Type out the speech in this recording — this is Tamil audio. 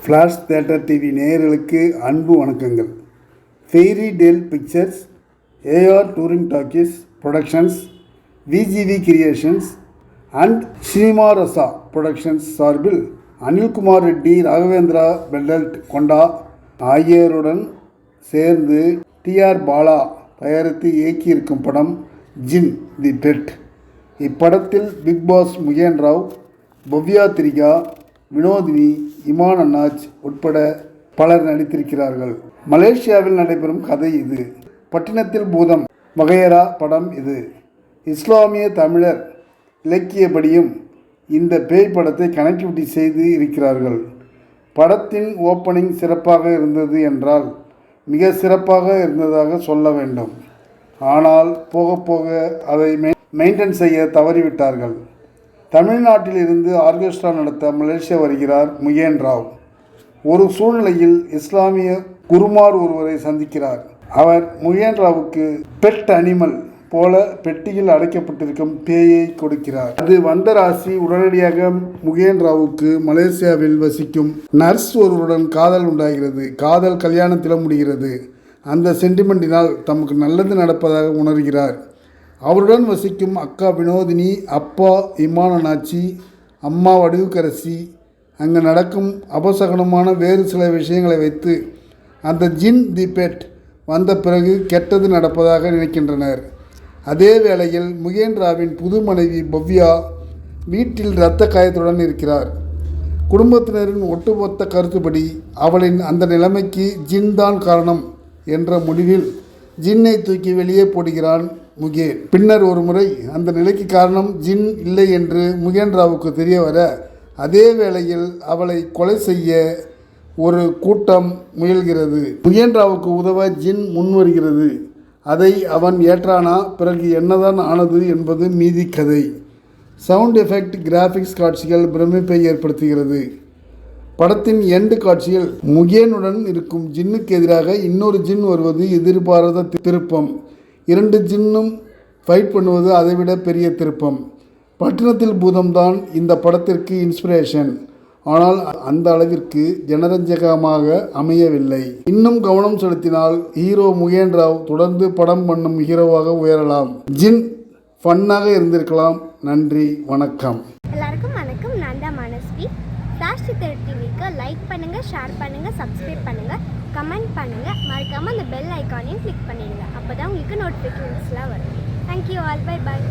ஃப்ளாஷ் தியேட்டர் டிவி நேயர்களுக்கு அன்பு வணக்கங்கள். Fairy tale pictures, AR touring talkies productions, VGV creations and cinema Rasa productions சார்பில் அனில்குமார் ரெட்டி, ராகவேந்திரா பெல்லட் கொண்டா ஆகியோருடன் சேர்ந்து டிஆர் பாலா தயாரித்து இயக்கியிருக்கும் படம் ஜின் தி பெட். இப்படத்தில் பிக் பாஸ் முகேன் ராவ், பவ்யா திரிகா, வினோதினி, இமான் அன்னாஜ் உட்பட பலர் நடித்திருக்கிறார்கள். மலேசியாவில் நடைபெறும் கதை இது. பட்டினத்தில் பூதம் வகையரா படம் இது. இஸ்லாமிய தமிழர் இலக்கியப்படியும் இந்த பேய் படத்தை கனெக்டிவிட்டி செய்து இருக்கிறார்கள். படத்தின் ஓப்பனிங் சிறப்பாக இருந்தது என்றால் மிக சிறப்பாக இருந்ததாக சொல்ல வேண்டும். ஆனால் போக போக அதை மெயின்டைன் செய்ய தவறிவிட்டார்கள். தமிழ்நாட்டில் இருந்து ஆர்கெஸ்ட்ரா நடத்த மலேசியா வருகிறார் முகேன் ராவ். ஒரு சூழ்நிலையில் இஸ்லாமிய குருமார் ஒருவரை சந்திக்கிறார். அவர் முகேன் ராவுக்கு பெட் அனிமல் போல பெட்டியில் அடைக்கப்பட்டிருக்கும் பேயை கொடுக்கிறார். அது வந்த ராசி. உடனடியாக முகேன் ராவுக்கு மலேசியாவில் வசிக்கும் நர்ஸ் ஒருவருடன் காதல் உண்டாகிறது. காதல் கல்யாணத்தில் முடிகிறது. அந்த சென்டிமெண்டினால் தமக்கு நல்லது நடப்பதாக உணர்கிறார். அவருடன் வசிக்கும் அக்கா வினோதினி, அப்பா இமான் அன்னாச்சி, அம்மா வடிவுக்கரசி அங்கு நடக்கும் அபசகனமான வேறு சில விஷயங்களை வைத்து அந்த ஜின் தி பெட் வந்த பிறகு கெட்டது நடப்பதாக நினைக்கின்றனர். அதே வேளையில் முகேன் ராவின் புது மனைவி பவ்யா வீட்டில் இரத்த காயத்துடன் இருக்கிறார். குடும்பத்தினரின் ஒட்டுமொத்த கருத்துப்படி அவளின் அந்த நிலைமைக்கு ஜின் தான் காரணம் என்ற முடிவில் ஜின்னை தூக்கி வெளியே போடுகிறான் முகேன். பின்னர் ஒரு முறை அந்த நிலைக்கு காரணம் ஜின் இல்லை என்று முகேன் ராவுக்கு தெரிய வர, அதே வேளையில் அவளை கொலை செய்ய ஒரு கூட்டம் முயல்கிறது. முகேன் ராவுக்கு உதவ ஜின் முன்வருகிறது. அதை அவன் ஏற்றானா? பிறகு என்னதான் ஆனது என்பது மீதி கதை. சவுண்ட் எஃபெக்ட், கிராஃபிக்ஸ் காட்சிகள் பிரமிப்பை ஏற்படுத்துகிறது. படத்தின் எண்டு காட்சியில் முகேனுடன் இருக்கும் ஜின்னுக்கு எதிராக இன்னொரு ஜின் வருவது எதிர்பாராத திருப்பம். இரண்டு ஜின்னும் ஃபைட் பண்ணுவது அதைவிட பெரிய திருப்பம். பட்டினத்தில் பூதம்தான் இந்த படத்திற்கு இன்ஸ்பிரேஷன். ஆனால் அந்த அளவிற்கு ஜனரஞ்சகமாக அமையவில்லை. இன்னும் கவனம் செலுத்தினால் ஹீரோ முகேன் ராவ் தொடர்ந்து படம் பண்ணும் ஹீரோவாக உயரலாம். ஜின் ஃபன்னாக இருந்திருக்கலாம். நன்றி, வணக்கம். எல்லாருக்கும் வணக்கம். நான் தான் மனஸ்வி. ஃப்ளாஷ் தியேட்டர் டிவிக்கு லைக் பண்ணுங்கள், ஷேர் பண்ணுங்கள், சப்ஸ்கிரைப் பண்ணுங்கள், கமெண்ட் பண்ணுங்கள். மறக்காமல் அந்த பெல் ஐக்கானையும் கிளிக் பண்ணிடுங்க. அப்போ தான் உங்களுக்கு நோட்டிஃபிகேஷன்ஸ்லாம் வரும். Thank you all. Bye bye.